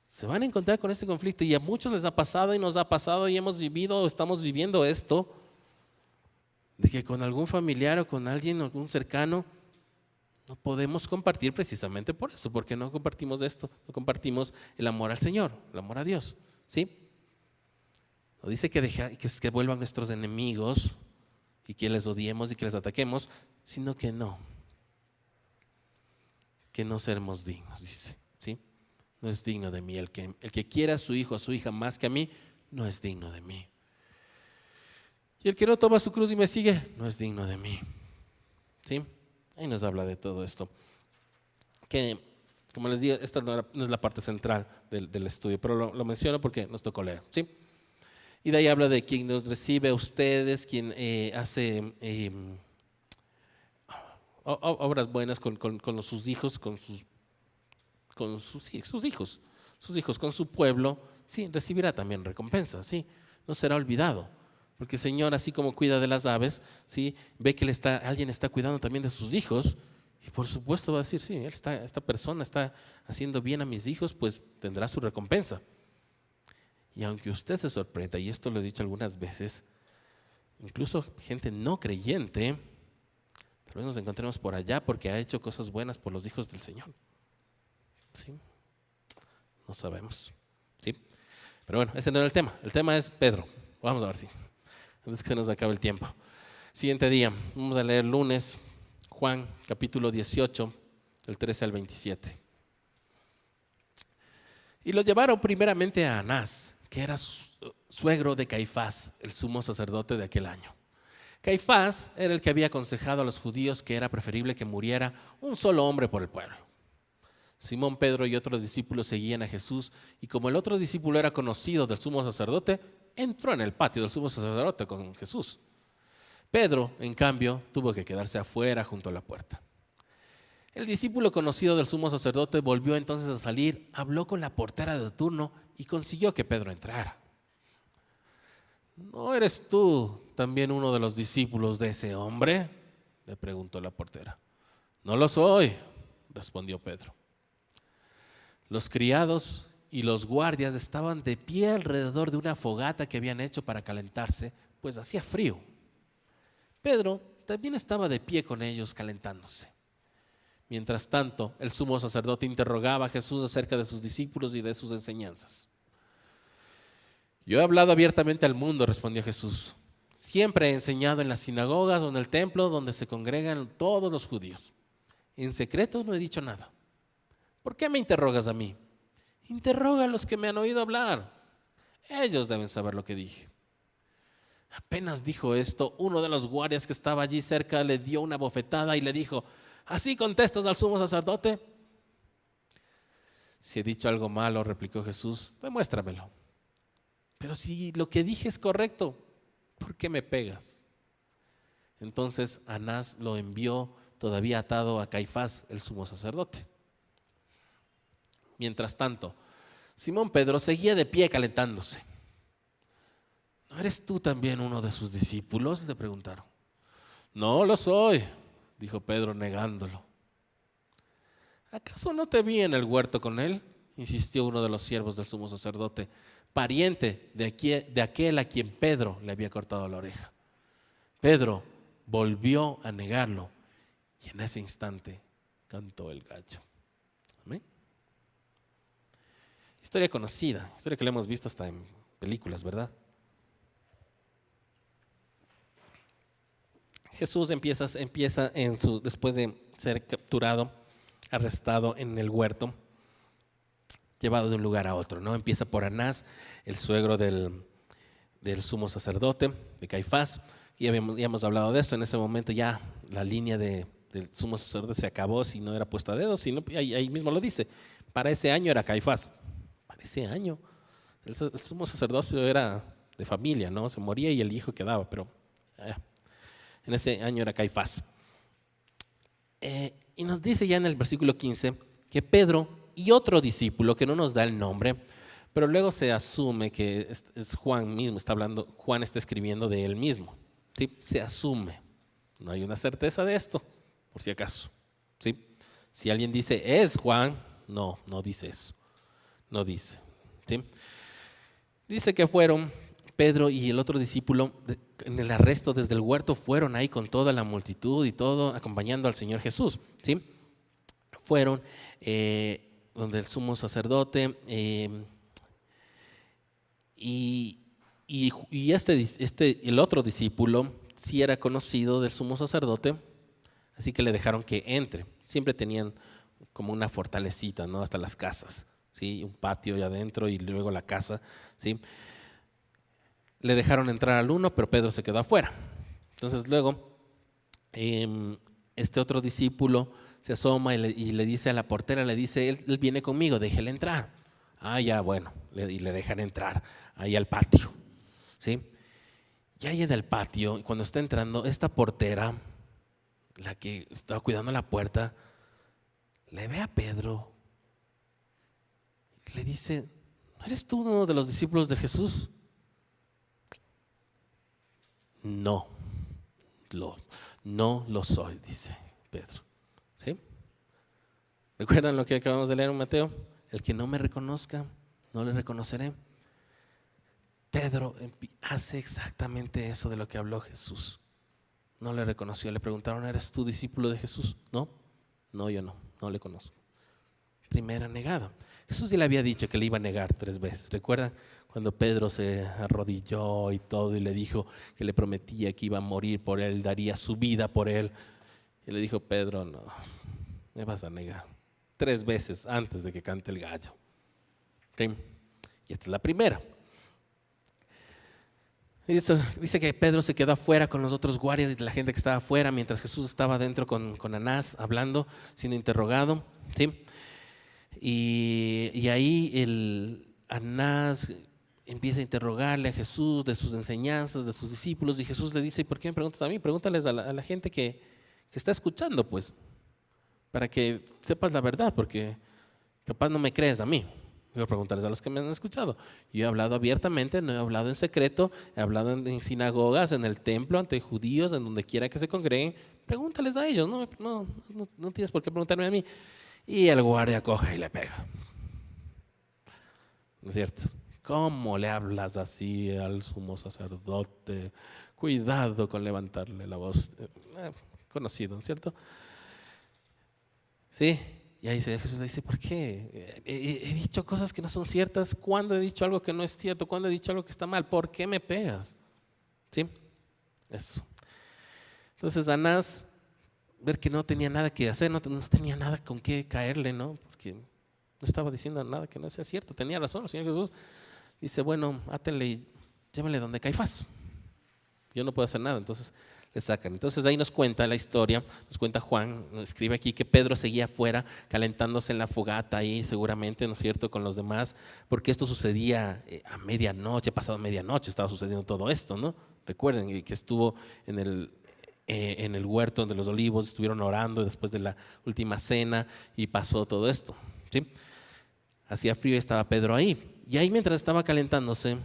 Se van a encontrar con este conflicto y a muchos les ha pasado y nos ha pasado y hemos vivido o estamos viviendo esto, de que con algún familiar o con alguien, algún cercano, no podemos compartir precisamente por eso, porque no compartimos esto, no compartimos el amor al Señor, el amor a Dios. ¿sí? No dice que vuelvan nuestros enemigos y que les odiemos y que les ataquemos, sino que no seremos dignos, dice, ¿sí? No es digno de mí. El que quiera a su hijo o a su hija más que a mí, no es digno de mí. Y el que no toma su cruz y me sigue, no es digno de mí, ¿sí? Ahí nos habla de todo esto. Que, como les digo, esta no es la parte central del estudio, pero lo menciono porque nos tocó leer, ¿sí? Y de ahí habla de quien nos recibe a ustedes, quien hace obras buenas con sus hijos, con su pueblo, sí, recibirá también recompensa, sí, no será olvidado. Porque el Señor, así como cuida de las aves, ¿sí? Ve que alguien está cuidando también de sus hijos, y por supuesto va a decir, sí, esta persona está haciendo bien a mis hijos, pues tendrá su recompensa. Y aunque usted se sorprenda, y esto lo he dicho algunas veces, incluso gente no creyente, tal vez nos encontremos por allá porque ha hecho cosas buenas por los hijos del Señor. ¿Sí? No sabemos. ¿Sí? Pero bueno, ese no era el tema. El tema es Pedro. Vamos a ver si. Antes que se nos acabe el tiempo. Siguiente día, vamos a leer lunes, Juan, capítulo 18, del 13 al 27. Y lo llevaron primeramente a Anás, que era suegro de Caifás, el sumo sacerdote de aquel año. Caifás era el que había aconsejado a los judíos que era preferible que muriera un solo hombre por el pueblo. Simón, Pedro y otros discípulos seguían a Jesús, y como el otro discípulo era conocido del sumo sacerdote, entró en el patio del sumo sacerdote con Jesús. Pedro, en cambio, tuvo que quedarse afuera junto a la puerta. El discípulo conocido del sumo sacerdote volvió entonces a salir, habló con la portera de turno y consiguió que Pedro entrara. ¿No eres tú también uno de los discípulos de ese hombre?, le preguntó la portera. No lo soy, respondió Pedro. Los criados y los guardias estaban de pie alrededor de una fogata que habían hecho para calentarse, pues hacía frío. Pedro también estaba de pie con ellos calentándose. Mientras tanto, el sumo sacerdote interrogaba a Jesús acerca de sus discípulos y de sus enseñanzas. Yo he hablado abiertamente al mundo, respondió Jesús. Siempre he enseñado en las sinagogas o en el templo donde se congregan todos los judíos. En secreto no he dicho nada. ¿Por qué me interrogas a mí? Interroga a los que me han oído hablar. Ellos deben saber lo que dije. Apenas dijo esto, uno de los guardias que estaba allí cerca le dio una bofetada y le dijo: ¿así contestas al sumo sacerdote? Si he dicho algo malo, replicó Jesús, demuéstramelo. Pero si lo que dije es correcto, ¿por qué me pegas? Entonces Anás lo envió todavía atado a Caifás, el sumo sacerdote. Mientras tanto, Simón Pedro seguía de pie calentándose. ¿No eres tú también uno de sus discípulos?, le preguntaron. No lo soy, dijo Pedro negándolo. ¿Acaso no te vi en el huerto con él?, insistió uno de los siervos del sumo sacerdote, pariente de aquel a quien Pedro le había cortado la oreja. Pedro volvió a negarlo y en ese instante cantó el gallo. Amén. Historia conocida, historia que la hemos visto hasta en películas, ¿verdad? Jesús empieza después de ser capturado, arrestado en el huerto, llevado de un lugar a otro, ¿no? Empieza por Anás, el suegro del sumo sacerdote, de Caifás, y ya hemos hablado de esto. En ese momento ya la línea del sumo sacerdote se acabó, si no era puesta a dedo, sino, ahí mismo lo dice, para ese año era Caifás. Para ese año, el sumo sacerdocio era de familia, ¿no? Se moría y el hijo quedaba, pero en ese año era Caifás. Y nos dice ya en el versículo 15 que Pedro y otro discípulo, que no nos da el nombre, pero luego se asume que es Juan mismo, Juan está escribiendo de él mismo, ¿sí? Se asume, no hay una certeza de esto, por si acaso, ¿sí? Si alguien dice es Juan, no dice eso, no dice, ¿sí? Dice que fueron Pedro y el otro discípulo en el arresto desde el huerto, fueron ahí con toda la multitud y todo, acompañando al Señor Jesús, ¿sí? Fueron donde el sumo sacerdote, Y, el otro discípulo sí era conocido del sumo sacerdote, así que le dejaron que entre. Siempre tenían como una fortalecita, ¿no? Hasta las casas, ¿sí? Un patio allá adentro y luego la casa, ¿sí? Le dejaron entrar al uno, pero Pedro se quedó afuera. Entonces luego este otro discípulo se asoma y le dice a la portera, le dice, él viene conmigo, déjele entrar. Ah, ya, bueno, y le dejan entrar ahí al patio, ¿sí? Y ahí en el patio, cuando está entrando, esta portera, la que estaba cuidando la puerta, le ve a Pedro y le dice, ¿no eres tú uno de los discípulos de Jesús? No, no lo soy, dice Pedro, ¿sí? ¿Recuerdan lo que acabamos de leer en Mateo? El que no me reconozca, no le reconoceré. Pedro hace exactamente eso de lo que habló Jesús. No le reconoció, le preguntaron, ¿eres tú discípulo de Jesús? No, yo no le conozco. Primera negada. Jesús ya le había dicho que le iba a negar 3 veces. ¿Recuerdan cuando Pedro se arrodilló y todo y le dijo que le prometía que iba a morir por él, daría su vida por él? Y le dijo, Pedro, no, me vas a negar 3 veces antes de que cante el gallo. ¿Sí? Y esta es la primera. Dice que Pedro se quedó afuera con los otros guardias y la gente que estaba afuera, mientras Jesús estaba dentro con Anás hablando, siendo interrogado, ¿sí? Y ahí el Anás empieza a interrogarle a Jesús de sus enseñanzas, de sus discípulos, y Jesús le dice, ¿por qué me preguntas a mí? Pregúntales a la gente que está escuchando, pues, para que sepas la verdad, porque capaz no me crees a mí. Voy a preguntarles a los que me han escuchado. Yo he hablado abiertamente, no he hablado en secreto, he hablado en sinagogas, en el templo, ante judíos, en donde quiera que se congreguen. Pregúntales a ellos, no tienes por qué preguntarme a mí. Y el guardia coge y le pega. ¿No es cierto? ¿Cómo le hablas así al sumo sacerdote? Cuidado con levantarle la voz. Conocido, ¿no es cierto? Sí. Y ahí Jesús dice, ¿por qué? He dicho cosas que no son ciertas. ¿Cuándo he dicho algo que no es cierto? ¿Cuándo he dicho algo que está mal? ¿Por qué me pegas? ¿Sí? Eso. Entonces Anás, ver que no tenía nada que hacer, no tenía nada con qué caerle, ¿no? Porque no estaba diciendo nada que no sea cierto. Tenía razón el Señor Jesús. Dice, bueno, átenle y llévenle donde Caifás. Yo no puedo hacer nada. Entonces le sacan. Entonces ahí nos cuenta la historia, nos cuenta Juan, nos escribe aquí que Pedro seguía afuera calentándose en la fogata ahí seguramente, ¿no es cierto?, con los demás, porque esto sucedía a medianoche, pasado medianoche estaba sucediendo todo esto, ¿no? Recuerden que estuvo en el huerto de los olivos, estuvieron orando después de la última cena y pasó todo esto, ¿sí? Hacía frío y estaba Pedro ahí. Y ahí mientras estaba calentándose,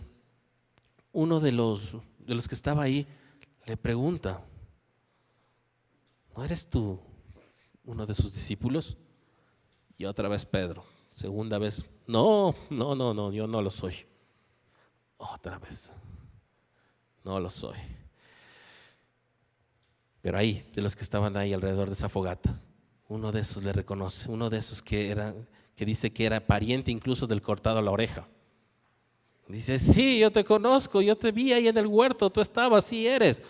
uno de los que estaba ahí le pregunta, ¿no eres tú uno de sus discípulos? Y otra vez Pedro, segunda vez, no, yo no lo soy. Otra vez, no lo soy. Pero ahí, de los que estaban ahí alrededor de esa fogata, uno de esos le reconoce, uno de esos que dice que era pariente incluso del cortado a la oreja. Dice, sí, yo te conozco, yo te vi ahí en el huerto, tú estabas, sí eres.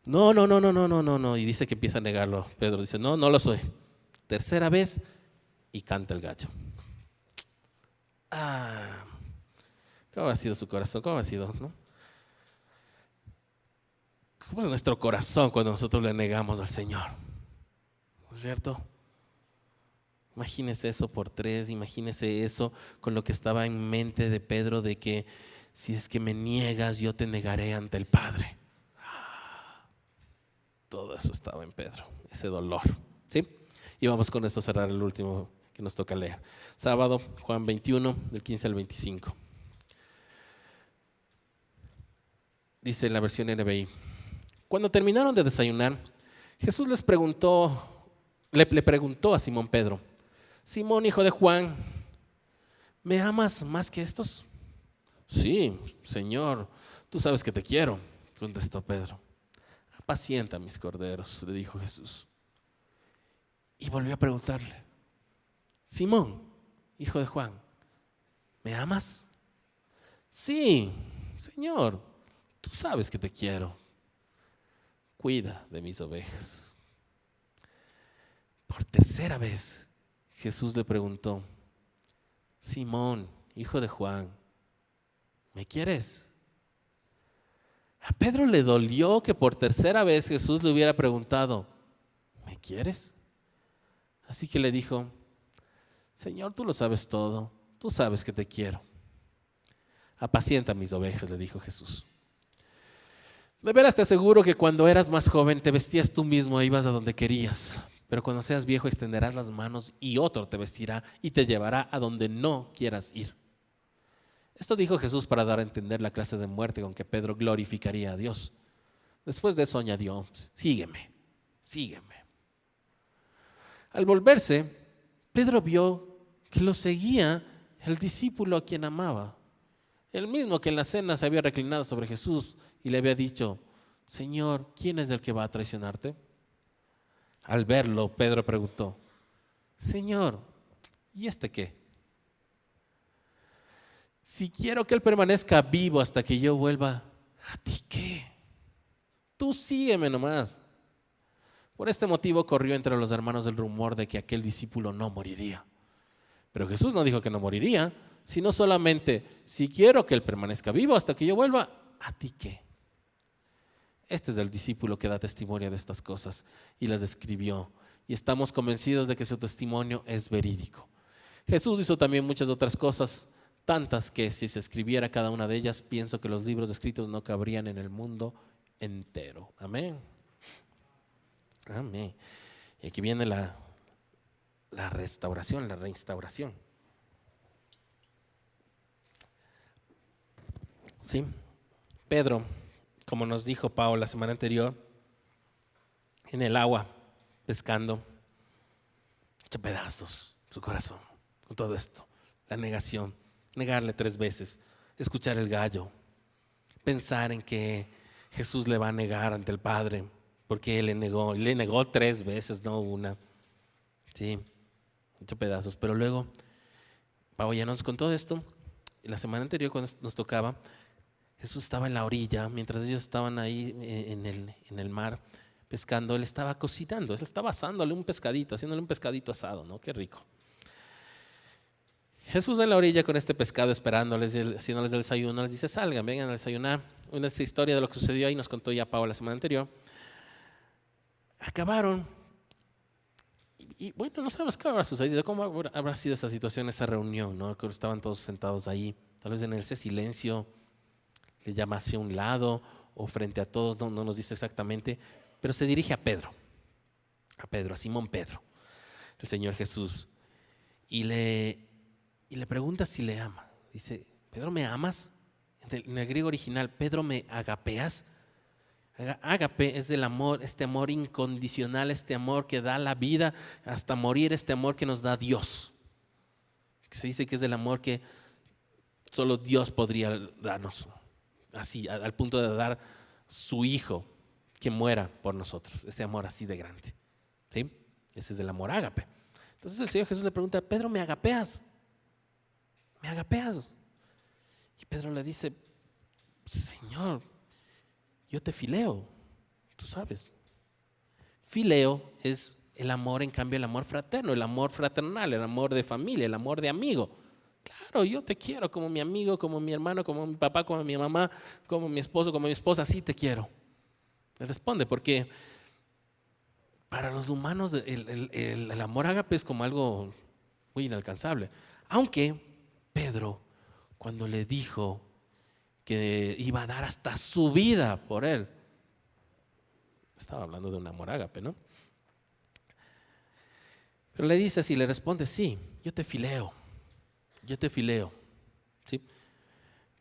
No. Y dice que empieza a negarlo. Pedro dice, no lo soy. Tercera vez y canta el gallo. ¿Cómo ha sido su corazón? ¿Cómo ha sido? ¿No? ¿Cómo es nuestro corazón cuando nosotros le negamos al Señor? ¿No es cierto? Imagínese eso por 3, imagínese eso con lo que estaba en mente de Pedro, de que si es que me niegas, yo te negaré ante el Padre. Todo eso estaba en Pedro, ese dolor, ¿sí? Y vamos con esto a cerrar el último que nos toca leer. Sábado, Juan 21, del 15 al 25. Dice en la versión NBI, cuando terminaron de desayunar, Jesús le preguntó a Simón Pedro, Simón, hijo de Juan, ¿me amas más que estos? Sí, Señor, tú sabes que te quiero, contestó Pedro. Apacienta mis corderos, le dijo Jesús. Y volvió a preguntarle, Simón, hijo de Juan, ¿me amas? Sí, Señor, tú sabes que te quiero. Cuida de mis ovejas. Por tercera vez, Jesús le preguntó, Simón, hijo de Juan, ¿me quieres? A Pedro le dolió que por tercera vez Jesús le hubiera preguntado, ¿me quieres? Así que le dijo, Señor, tú lo sabes todo, tú sabes que te quiero. Apacienta mis ovejas, le dijo Jesús. De veras te aseguro que cuando eras más joven te vestías tú mismo e ibas a donde querías, pero cuando seas viejo extenderás las manos y otro te vestirá y te llevará a donde no quieras ir. Esto dijo Jesús para dar a entender la clase de muerte con que Pedro glorificaría a Dios. Después de eso añadió, sígueme, sígueme. Al volverse, Pedro vio que lo seguía el discípulo a quien amaba, el mismo que en la cena se había reclinado sobre Jesús y le había dicho, Señor, ¿quién es el que va a traicionarte? Al verlo, Pedro preguntó, Señor, ¿y este qué? Si quiero que él permanezca vivo hasta que yo vuelva, ¿a ti qué? Tú sígueme nomás. Por este motivo corrió entre los hermanos el rumor de que aquel discípulo no moriría. Pero Jesús no dijo que no moriría, sino solamente, si quiero que él permanezca vivo hasta que yo vuelva, ¿a ti qué? Este es el discípulo que da testimonio de estas cosas y las escribió. Y estamos convencidos de que su testimonio es verídico. Jesús hizo también muchas otras cosas, tantas que si se escribiera cada una de ellas, pienso que los libros escritos no cabrían en el mundo entero. Amén. Amén. Y aquí viene la restauración, la reinstauración. Sí, Pedro, como nos dijo Pau la semana anterior, en el agua, pescando, hecho pedazos su corazón con todo esto, la negación, negarle 3 veces, escuchar el gallo, pensar en que Jesús le va a negar ante el Padre, porque él le negó 3 veces, no una. Sí, hecho pedazos, pero luego Pau ya nos contó esto, y la semana anterior cuando nos tocaba, Jesús estaba en la orilla, mientras ellos estaban ahí en el mar pescando, él estaba cocinando, él estaba asándole un pescadito, haciéndole un pescadito asado, ¿no? Qué rico. Jesús en la orilla con este pescado esperándoles, haciéndoles el desayuno, les dice, salgan, vengan a desayunar. Una historia de lo que sucedió ahí nos contó ya Pau la semana anterior. Acabaron y bueno, no sabemos qué habrá sucedido, cómo habrá sido esa situación, esa reunión, ¿no? Que estaban todos sentados ahí, tal vez en ese silencio, le llama hacia un lado o frente a todos, no nos dice exactamente, pero se dirige a Pedro, a Simón Pedro, el Señor Jesús, y le pregunta si le ama. Dice, Pedro, ¿me amas? En el griego original, Pedro, ¿me agapeas? Ágape es el amor, este amor incondicional, este amor que da la vida hasta morir, este amor que nos da Dios. Se dice que es el amor que solo Dios podría darnos, así, al punto de dar su Hijo que muera por nosotros, ese amor así de grande. ¿Sí? Ese es el amor ágape. Entonces el Señor Jesús le pregunta, Pedro, ¿me agapeas? ¿Me agapeas? Y Pedro le dice, Señor, yo te fileo, tú sabes. Fileo es el amor, en cambio, el amor fraterno, el amor fraternal, el amor de familia, el amor de amigo. Claro, yo te quiero como mi amigo, como mi hermano, como mi papá, como mi mamá, como mi esposo, como mi esposa, así te quiero. Le responde, porque para los humanos el amor ágape es como algo muy inalcanzable. Aunque Pedro, cuando le dijo que iba a dar hasta su vida por él, estaba hablando de un amor ágape, ¿no? Pero le dice así, le responde, sí, yo te fileo, ¿sí?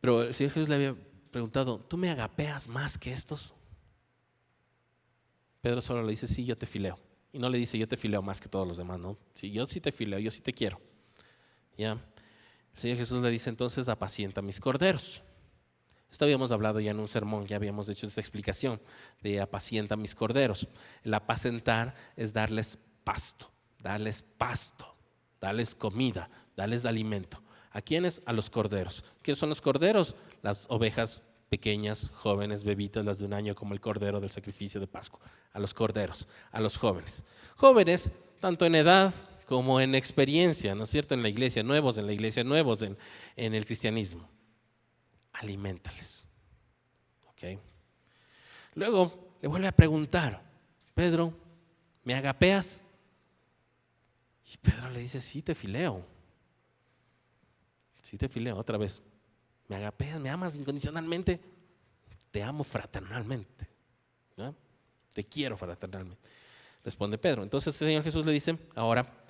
Pero el Señor Jesús le había preguntado, ¿tú me agapeas más que estos? Pedro solo le dice, sí, yo te fileo. Y no le dice, yo te fileo más que todos los demás, ¿no? Sí, yo sí te fileo, yo sí te quiero. ¿Ya? El Señor Jesús le dice, entonces apacienta mis corderos. Esto habíamos hablado ya en un sermón, ya habíamos hecho esta explicación de apacienta mis corderos. El apacentar es darles pasto, darles comida, darles alimento. ¿A quiénes? A los corderos. ¿Qué son los corderos? Las ovejas pequeñas, jóvenes, bebitas, las de un año, como el cordero del sacrificio de Pascua. A los corderos, a los jóvenes. Jóvenes, tanto en edad como en experiencia, ¿no es cierto? En la iglesia, nuevos en el cristianismo. Aliméntales. ¿Ok? Luego le vuelve a preguntar, Pedro, ¿me agapeas? Y Pedro le dice, sí te fileo. Sí te fileo, otra vez. ¿Me agapeas? ¿Me amas incondicionalmente? Te amo fraternalmente, ¿no? Te quiero fraternalmente, responde Pedro. Entonces el Señor Jesús le dice, ahora,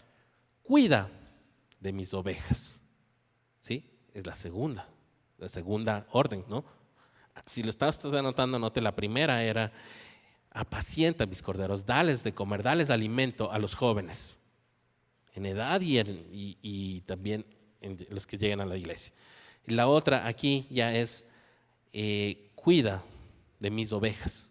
cuida de mis ovejas. ¿Sí? Es la segunda orden, ¿no? Si lo estás anotando, note, la primera era, apacienta mis corderos, dales de comer, dales alimento a los jóvenes, en edad y también en los que llegan a la iglesia. Y la otra aquí ya es, cuida de mis ovejas.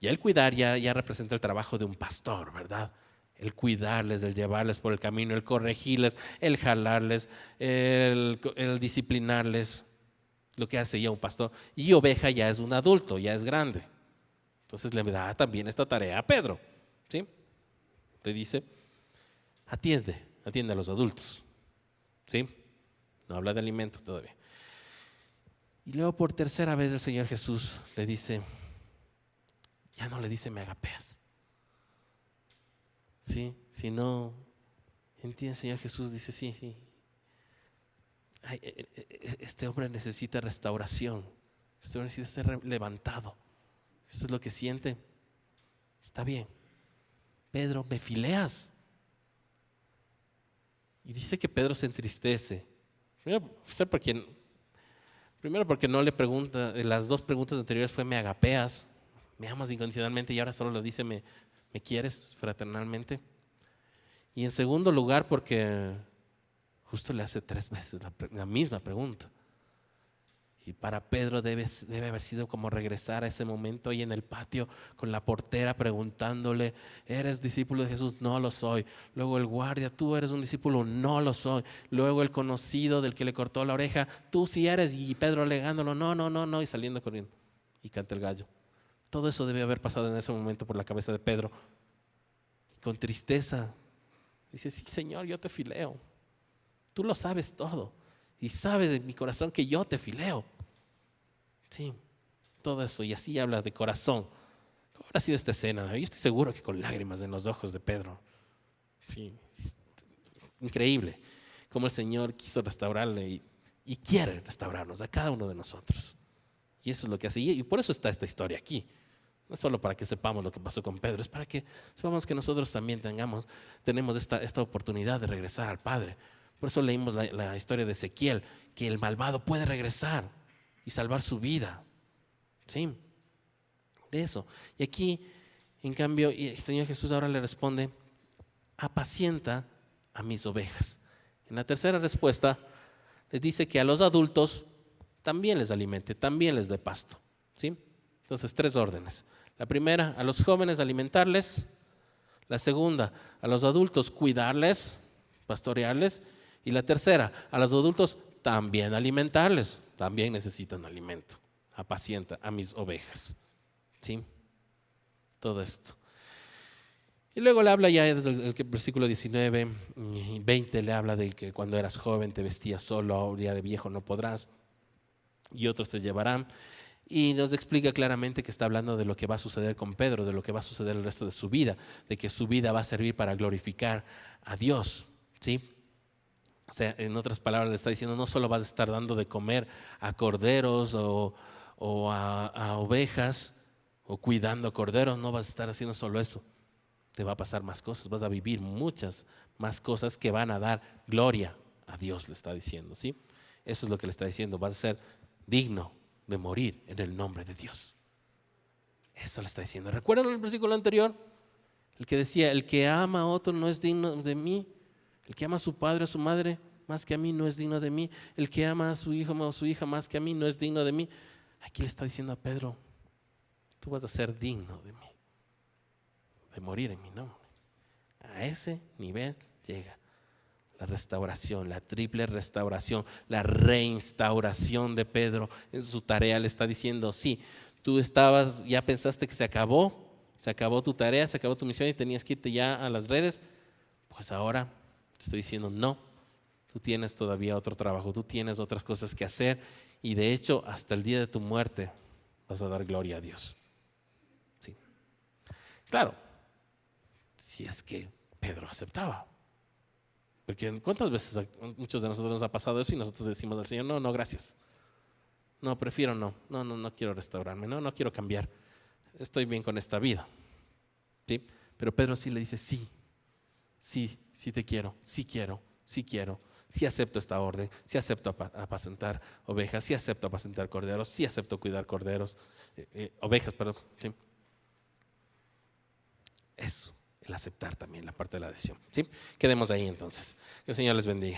Ya el cuidar ya representa el trabajo de un pastor, ¿verdad? El cuidarles, el llevarles por el camino, el corregirles, el jalarles, el disciplinarles, lo que hace ya un pastor. Y oveja ya es un adulto, ya es grande. Entonces le da también esta tarea a Pedro, ¿sí? Le dice, atiende a los adultos, ¿sí? No habla de alimento todavía. Y luego por tercera vez el Señor Jesús le dice, ya no le dice me agapeas. Sí, si no entiende, el Señor Jesús dice, sí. Ay, este hombre necesita restauración. Este hombre necesita ser levantado. Esto es lo que siente. Está bien. Pedro, ¿me fileas? Y dice que Pedro se entristece. Primero porque no le pregunta, las dos preguntas anteriores fue, ¿me agapeas? ¿Me amas incondicionalmente? Y ahora solo le dice, ¿me quieres fraternalmente? Y en segundo lugar porque justo le hace 3 veces la misma pregunta. Y para Pedro debe haber sido como regresar a ese momento ahí en el patio con la portera preguntándole, ¿eres discípulo de Jesús? No lo soy. Luego el guardia, ¿tú eres un discípulo? No lo soy. Luego el conocido del que le cortó la oreja, tú sí eres. Y Pedro alegándolo, no, y saliendo corriendo. Y canta el gallo. Todo eso debe haber pasado en ese momento por la cabeza de Pedro. Con tristeza, dice, sí Señor, yo te fileo. Tú lo sabes todo. Y sabes en mi corazón que yo te fileo. Sí, todo eso. Y así habla de corazón. ¿Cómo habrá sido esta escena? Yo estoy seguro que con lágrimas en los ojos de Pedro. Sí, increíble. Cómo el Señor quiso restaurarle y quiere restaurarnos a cada uno de nosotros. Y eso es lo que hace. Y por eso está esta historia aquí. No es solo para que sepamos lo que pasó con Pedro, es para que sepamos que nosotros también tenemos esta oportunidad de regresar al Padre. Por eso leímos la historia de Ezequiel, que el malvado puede regresar y salvar su vida. Sí, de eso. Y aquí, en cambio, el Señor Jesús ahora le responde, apacienta a mis ovejas. En la tercera respuesta, les dice que a los adultos también les alimente, también les dé pasto. ¿Sí? Entonces, 3 órdenes. La primera, a los jóvenes alimentarles. La segunda, a los adultos cuidarles, pastorearles. Y la tercera, a los adultos también alimentarles. También necesitan alimento. Apacienta a mis ovejas. ¿Sí? Todo esto. Y luego le habla ya desde el versículo 19 y 20, le habla de que cuando eras joven te vestías solo, ahora ya de viejo no podrás y otros te llevarán. Y nos explica claramente que está hablando de lo que va a suceder con Pedro, de lo que va a suceder el resto de su vida, de que su vida va a servir para glorificar a Dios, ¿sí? O sea, en otras palabras le está diciendo, no solo vas a estar dando de comer a corderos o a ovejas o cuidando corderos, no vas a estar haciendo solo eso. Te va a pasar más cosas, vas a vivir muchas más cosas que van a dar gloria a Dios, le está diciendo, ¿sí? Eso es lo que le está diciendo, vas a ser digno de morir en el nombre de Dios. Eso le está diciendo. ¿Recuerdan el versículo anterior? El que decía, el que ama a otro no es digno de mí. El que ama a su padre o a su madre más que a mí no es digno de mí. El que ama a su hijo o a su hija más que a mí no es digno de mí. Aquí le está diciendo a Pedro, tú vas a ser digno de mí, de morir en mi nombre. A ese nivel llega la restauración, la triple restauración, la reinstauración de Pedro en su tarea. Le está diciendo, sí, tú ya pensaste que se acabó tu tarea, se acabó tu misión y tenías que irte ya a las redes. Pues ahora te estoy diciendo, no, tú tienes todavía otro trabajo, tú tienes otras cosas que hacer y de hecho hasta el día de tu muerte vas a dar gloria a Dios. Sí. Claro, si es que Pedro aceptaba. Porque ¿cuántas veces a muchos de nosotros nos ha pasado eso y nosotros decimos al Señor, no, no, gracias. No, prefiero no quiero restaurarme, no quiero cambiar. Estoy bien con esta vida. ¿Sí? Pero Pedro sí le dice, sí te quiero, sí acepto esta orden, sí acepto apacentar ovejas, sí acepto apacentar corderos, sí acepto cuidar ovejas, perdón. ¿Sí? Eso, el aceptar también la parte de la decisión. ¿Sí? Quedemos ahí entonces. Que el Señor les bendiga.